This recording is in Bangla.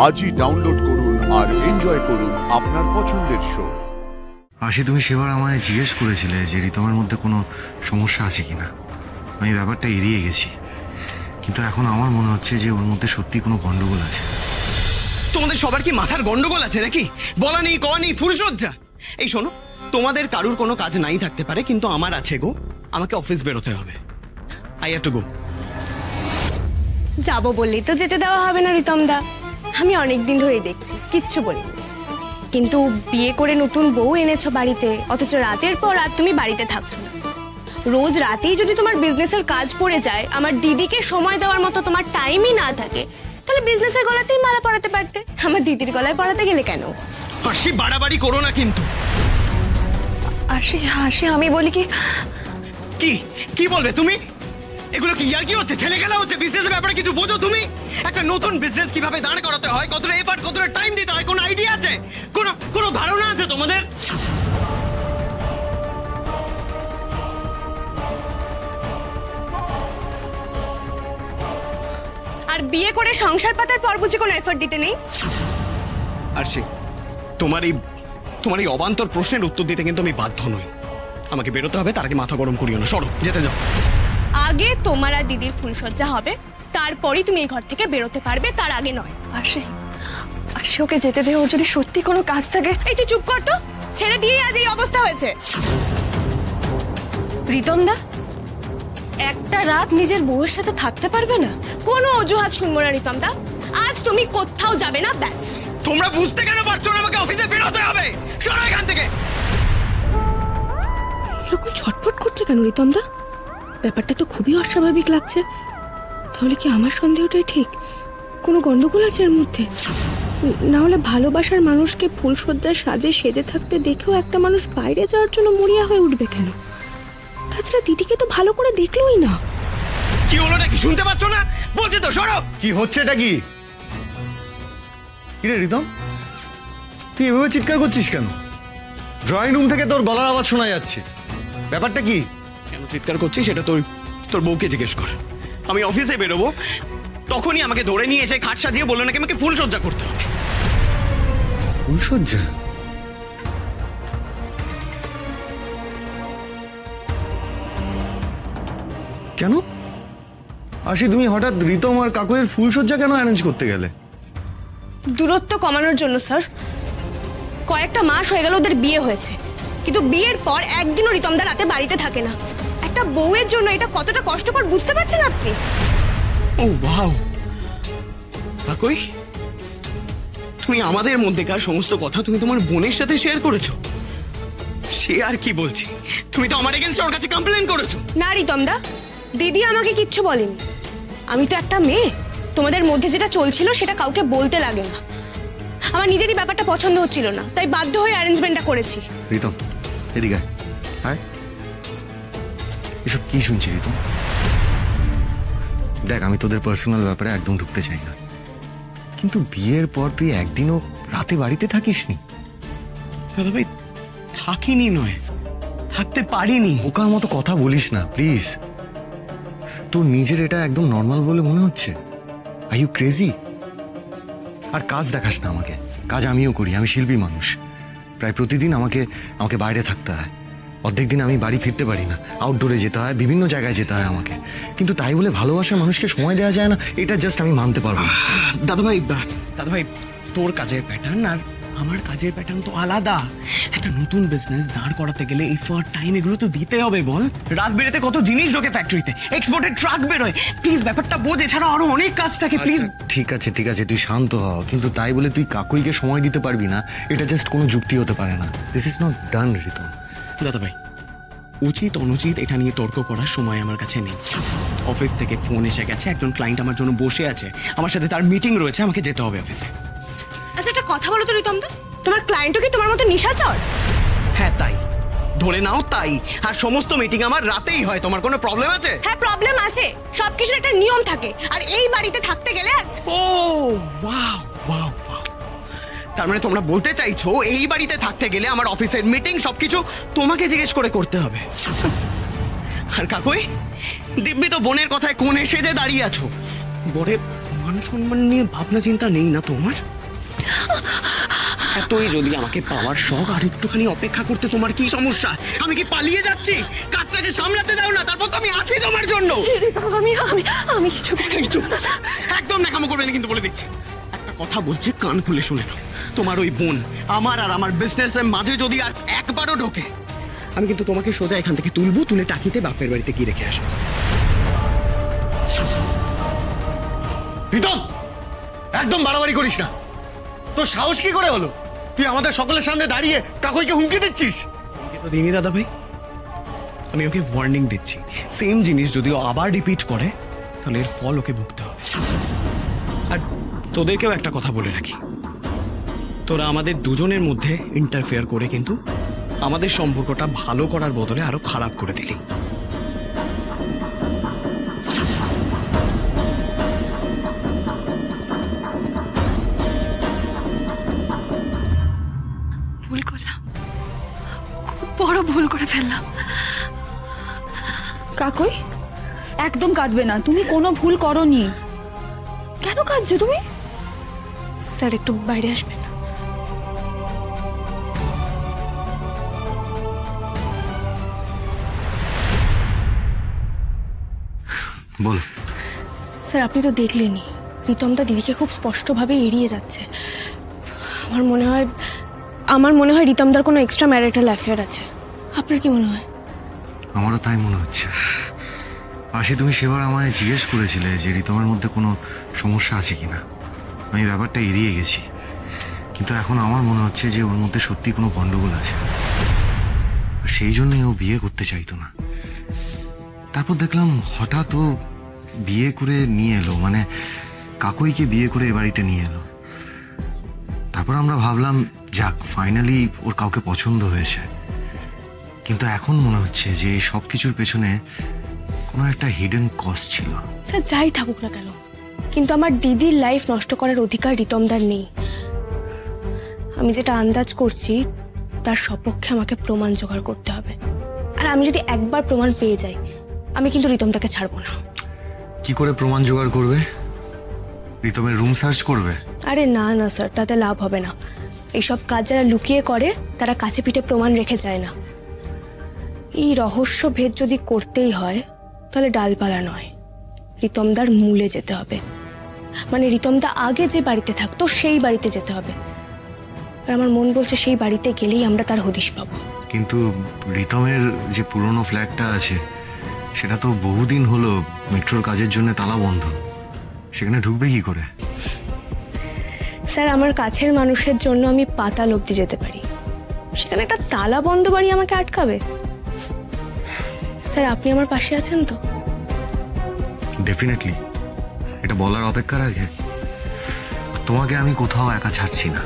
আজই ডাউনলোড করুন আর এনজয় করুন আপনার পছন্দের শো। আশি, তুমি সেবার আমায় জিজ্ঞেস করেছিলে যে রিতমের মধ্যে কোনো সমস্যা আছে কিনা। আমি ব্যাপারটা এড়িয়ে গেছি, কিন্তু এখন আমার মনে হচ্ছে যে ওর মধ্যে সত্যি কোনো গন্ডগোল আছে। তোমাদের সবার কি মাথার গন্ডগোল আছে নাকি? বলা নেই, ক নেই, ফুলসজ্জা। এই শোনো, তোমাদের কারুর কোনো কাজ নাই থাকতে পারে, কিন্তু আমার আছে গো। আমাকে অফিস বেরোতে হবে। I have to go. যাবো বললেই তো যেতে দেওয়া হবে না রিতম দা। আমি অনেকদিন ধরেই দেখছি, কিচ্ছু বলিনি। কিন্তু বিয়ে করে নতুন বউ এনেছো বাড়িতে, অথচ রাতের পর রাত তুমি বাড়িতে থাকছো না। রোজ রাতেই যদি তোমার বিজনেসের কাজ পড়ে যায়, আমার দিদিকে সময় দেওয়ার মতো তোমার টাইমই না থাকে, তাহলে বিজনেসের গলাতেই মালা পরাতে পারতে। আমার দিদির গলায় পরাতে গেলে কেন? হাসি বাড়াবাড়ি করো না কিন্তু। আশি হাসি, আমি বলি কি কি বলবে তুমি? এগুলো কি ইয়ার কি হচ্ছে? ছেলে খেলা হচ্ছে? বিজনেসের ব্যাপারে কিছু বোঝো তুমি? একটা নতুন বিজনেস কিভাবে দাঁড় করাতে হয়, কতটা এফর্ট, কতটা টাইম দিতে হয়, কোনো আইডিয়া আছে? কোনো ধারণা আছে তোমাদের? আর বিয়ে করে সংসার পাতার পর বুঝি কোনো এফর্ট দিতে নেই? আর সে তোমার এই অবান্তর প্রশ্নের উত্তর দিতে কিন্তু আমি বাধ্য নই। আমাকে বেরোতে হবে, তার আগে মাথা গরম করিও না। সরো, যেতে যাও। আগে তোমার আর দিদির ফুলসজ্জা হবে, তারপরই তুমি এই ঘর থেকে বেরোতে পারবে, তার আগে নয়। আশি ওকে যেতে দে, ওর যদি সত্যি কোনো কাজ থাকে। এই তুই চুপ কর তো, ছেড়ে দিয়ে আজ এই অবস্থা হয়েছে। রিতম দা, একটা রাত নিজের বউয়ের সাথে থাকতে পারবে না? কোনো অজুহাত শুনবো না রিতম দা। আজ তুমি কোথাও যাবে না, ব্যাস। তোমরা বুঝতে কেন পারছো না? আমাকে অফিসে বেরোতে হবে। সরো এখান থেকে। এরকম ছটফট করছে কেন রিতম দা? ব্যাপারটা তো খুবই অস্বাভাবিক লাগছে। তাহলে কি আমার সন্দেহটাই ঠিক? কোনো গন্ডগোল আছে এর মধ্যে? না হলে ভালোবাসার মানুষকে ফুলসজ্জার সাজে সেজে থাকতে দেখেও একটা মানুষ বাইরে যাওয়ার জন্য মরিয়া হয়ে উঠবে কেন? তাছাড়া দিদিকে তো ভালো করে দেখলোই না। কি হলো নাকি? শুনতে পাচ্ছ না? বলছি তো, সরো। কি হচ্ছে এটা? কি রে রিতম, তুই এভাবে চিৎকার করছিস কেন? ড্রয়িং রুম থেকে তোর গলার আওয়াজ শোনা যাচ্ছে। ব্যাপারটা কি? কেন চিৎকার করছিস সেটা তোর বউকে জিজ্ঞেস কর। আমি অফিসে বেরোবো, তখনই আমাকে ধরে নিয়ে এসে খাট সাজিয়ে বললো নাকি আমাকে ফুলসজ্জা করতে হবে। ফুলসজ্জা? কেন আশি, তুমি হঠাৎ রিতম আর কাকুয়ের ফুলসজ্জা কেন অ্যারেঞ্জ করতে গেলে? দূরত্ব কমানোর জন্য স্যার। কয়েকটা মাস হয়ে গেল ওদের বিয়ে হয়েছে, কিন্তু বিয়ের পর একদিনও রিতমদা রাতে বাড়িতে থাকে না। একটা বউয়ের জন্য এটা কতটা কষ্টকর বুঝতে পারছেন আপনি? ও ওয়াও, কাকুই, তুমি আমাদের মধ্যেকার সমস্ত কথা তুমি তোমার বোনের সাথে শেয়ার করেছো। সে আর কি বলছি, তুমি তো আমার এগেইনস্টে ওর কাছে কমপ্লেন করেছো। না রিতমদা, দিদি আমাকে কিচ্ছু বলেনি। আমি তো একটা মেয়ে, তোমাদের মধ্যে যেটা চলছিল সেটা কাউকে বলতে লাগে না। আমার নিজেরই ব্যাপারটা পছন্দ হচ্ছিল না, তাই বাধ্য হয়ে অ্যারেঞ্জমেন্টটা করেছি। রিতম এদিকে আয়। এসব কি শুনছি রিতম? দেখ, আমি তোদের পার্সোনাল ব্যাপারে একদম ঢুকতে চাই না, কিন্তু বিয়ের পর তুই একদিনও রাতে বাড়িতে থাকিসনি। দাদা ভাই, থাকিনি নয়, থাকতে পারিনি। ওকার মতো কথা বলিস না প্লিজ। তোর নিজের এটা একদম নর্মাল বলে মনে হচ্ছে? Are you crazy? আর কাজ দেখাস না আমাকে। কাজ আমিও করি, আমি শিল্পী মানুষ। প্রায় প্রতিদিন আমাকে বাইরে থাকতে হয়। অর্ধেক দিন আমি বাড়ি ফিরতে পারি না, আউটডোরে যেতে হয়, বিভিন্ন জায়গায় যেতে হয় আমাকে। কিন্তু তাই বলে ভালোবাসার মানুষকে সময় দেওয়া যায় না, এটা জাস্ট আমি মানতে পারবো না। দাদা ভাই, তোর কাজের প্যাটার্ন আর আমার কাজের প্যাটার্ন তো আলাদা। একটা নতুন বিজনেস দাঁড় করাতে গেলে এফর্ট, টাইম এগুলো তো দিতে হবে। বল, রাত বেরোতে কত জিনিস ঢোকে ফ্যাক্টরিতে, এক্সপোর্টেড ট্রাক বেরোয়। প্লিজ ব্যাপারটা বোঝ, এছাড়া আরো অনেক কাজ থাকে। প্লিজ। ঠিক আছে তুই শান্ত হ, কিন্তু তাই বলে তুই কাকুইকে সময় দিতে পারবি না, এটা জাস্ট কোনো যুক্তি হতে পারে না। This is not done Ritam. দাদা ভাই, উচিত অনুচিত এটা নিয়ে তর্ক করার সময় আমার কাছে নেই। অফিস থেকে ফোন এসে গেছে, একজন ক্লায়েন্ট আমার জন্য বসে আছে, আমার সাথে তার মিটিং রয়েছে, আমাকে যেতে হবে অফিসে। আচ্ছা একটা কথা বলো তো রিতমদা, তোমার ক্লায়েন্টও কি তোমার মতো নিশাচর? হ্যাঁ তাই, ধরে নাও তাই। আর সমস্ত মিটিং আমার রাতেই হয়। তোমার কোনো প্রবলেম আছে? হ্যাঁ প্রবলেম আছে, সবকিছুর একটা নিয়ম থাকে, আর এই বাড়িতে থাকতে গেলে। ও ওয়াও ওয়াও ওয়াও, তার মানে তোমরা বলতে চাইছো এই বাড়িতে থাকতে গেলে আমার অফিসের মিটিং সবকিছু তোমাকে জিজ্ঞেস করে করতে হবে? আর কাকুই, দিব্যি তো বোনের কথায় কোণে সেজে দাঁড়িয়ে আছো। বরে মান মান সম্মান নিয়ে ভাবনা চিন্তা নেই না তোমার? এতই যদি আমাকে পাওয়ার শখ, আর একটুখানি অপেক্ষা করতে তোমার কি সমস্যা? আমি কি পালিয়ে যাচ্ছি? কাজটাকে সামলাতে দাও না, তারপর তো আমি আছি তোমার জন্য। আমি আমি আমি কিছু একদম ন্যাকামো করবে না কিন্তু, বলে দিচ্ছি। একটা কথা বলছি, কান খুলে শুনে নাও। তোমার ওই বোন আমার আর আমার বিজনেসের মাঝে যদি আর একবারও ঢোকে, আমি কিন্তু তোমাকে সোজা এখান থেকে তুলবো, তুলে টাকিতে বাপের বাড়িতে গিয়ে রেখে আসবো। প্রীতম, একদম বাড়াবাড়ি করিস না। তোর সাহস কি করে হলো? তুই আমাদের সকলের সামনে দাঁড়িয়ে কাকুইকে হুমকি দিচ্ছিস? হুমকি তো দিইনি দাদা ভাই, আমি ওকে ওয়ার্নিং দিচ্ছি। সেম জিনিস যদি ও আবার রিপিট করে, তাহলে এর ফল ওকে ভুগতে হবে। আর তোদেরকেও একটা কথা বলে রাখি, তোরা আমাদের দুজনের মধ্যে ইন্টারফেয়ার করে কিন্তু আমাদের সম্পর্কটা ভালো করার বদলে আরো খারাপ করে দিলি। ভুল করলাম, খুব বড় ভুল করে ফেললাম। কাকই, একদম কাঁদবে না, তুমি কোনো ভুল করনি। কেন কাঁদছো তুমি? স্যার একটু বাইরে আসবেন? বল। স্যার আপনি তো দেখলেনই, প্রীতমদা দিদিকে খুব স্পষ্টভাবে এড়িয়ে যাচ্ছে। আমার মনে হয় রীতমদার কোনো এক্সট্রা ম্যারিটাল অ্যাফেয়ার আছে। আপনার কি মনে হয়? আমারও তাই মনে হচ্ছে। পাশে তুমি সেবার আমায় জিজ্ঞেস করেছিলে যে রিতমের মধ্যে কোনো সমস্যা আছে কিনা। আমি ব্যাপারটা এড়িয়ে গেছি, কিন্তু এখন আমার মনে হচ্ছে যে ওর মধ্যে সত্যি কোনো গন্ডগোল আছে, আর সেই জন্যই ও বিয়ে করতে চাইতো না। তারপর দেখলাম হঠাৎ ও বিয়ে করে নিয়ে এলো, মানে কাকুইকে বিয়ে করে এ বাড়িতে নিয়ে এলো। তারপর আমরা ভাবলাম যাক, ফাইনালি ওর কাউকে পছন্দ হয়েছে। কিন্তু এখন মনে হচ্ছে যে সব কিছুর পেছনে কোনো একটা হিডেন কস্ট ছিল। স্যার যাই থাকুক না কেন, কিন্তু আমার দিদির লাইফ নষ্ট করার অধিকার রীতমদার নেই। আমি যেটা আন্দাজ করছি তার সপক্ষে আমাকে প্রমাণ জোগাড় করতে হবে, আর আমি যদি একবার প্রমাণ পেয়ে যাই, আমি কিন্তু রীতমদাকে ছাড়বো না। কি করে প্রমাণ জোগাড় করবে? রিতমের রুম সার্চ করবে? আরে না না স্যার, তাতে লাভ হবে না। এইসব কাজ যারা লুকিয়ে করে তারা কাছে পিঠে প্রমাণ রেখে যায় না। এই রহস্য ভেদ যদি করতেই হয়, তাহলে ডালপালা নয়, রীতমদার মূলে যেতে হবে। মানে রীতমদা আগে যে বাড়িতে থাকতো সেই বাড়িতে যেতে হবে। আর আমার মন বলছে সেই বাড়িতে গেলেই আমরা তার হদিশ পাবো। কিন্তু রিতমের যে পুরনো ফ্ল্যাটটা আছে, সেটা তো বহুদিন হলো মেট্রোর কাজের জন্য তালা বন্ধ। সেখানে ঢুকবে কি করে? স্যার আমার কাছের মানুষের জন্য আমি পাতাল অবধি যেতে পারি, সেখানে একটা তালা বন্ধ বাড়ি আমাকে আটকাবে? স্যার আপনি আমার পাশে আছেন তো? ডেফিনেটলি, এটা বলার অপেক্ষা রাখে। তোমাকে আমি কোথাও একা ছাড়ছি না।